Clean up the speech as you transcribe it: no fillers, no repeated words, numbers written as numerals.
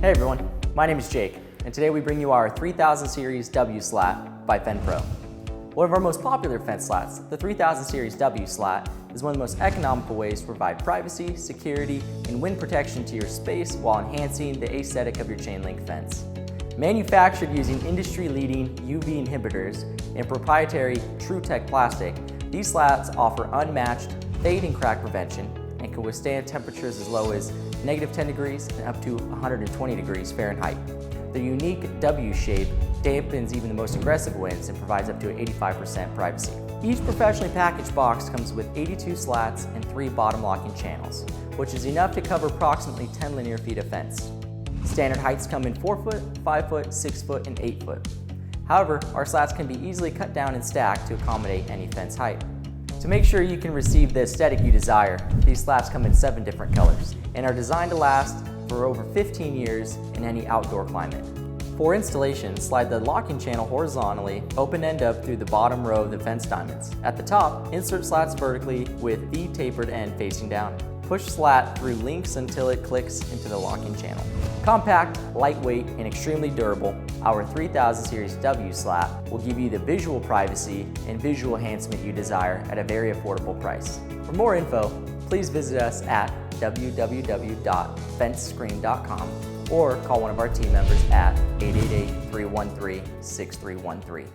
Hey everyone, my name is Jake, and today we bring you our 3000 Series W Slat by Fenpro. One of our most popular fence slats, the 3000 Series W Slat, is one of the most economical ways to provide privacy, security, and wind protection to your space while enhancing the aesthetic of your chain link fence. Manufactured using industry-leading UV inhibitors and proprietary TruTech plastic, these slats offer unmatched fade and crack prevention and can withstand temperatures as low as -10 degrees and up to 120 degrees Fahrenheit. The unique W shape dampens even the most aggressive winds and provides up to 85% privacy. Each professionally packaged box comes with 82 slats and 3 bottom locking channels, which is enough to cover approximately 10 linear feet of fence. Standard heights come in 4 foot, 5 foot, 6 foot, and 8 foot. However, our slats can be easily cut down and stacked to accommodate any fence height. To make sure you can receive the aesthetic you desire, these slats come in 7 different colors and are designed to last for over 15 years in any outdoor climate. For installation, slide the locking channel horizontally, open end up through the bottom row of the fence diamonds. At the top, insert slats vertically with the tapered end facing down. Push slat through links until it clicks into the locking channel. Compact, lightweight, and extremely durable, our 3000 Series W Slat will give you the visual privacy and visual enhancement you desire at a very affordable price. For more info, please visit us at www.fencescreen.com or call one of our team members at 888-313-6313.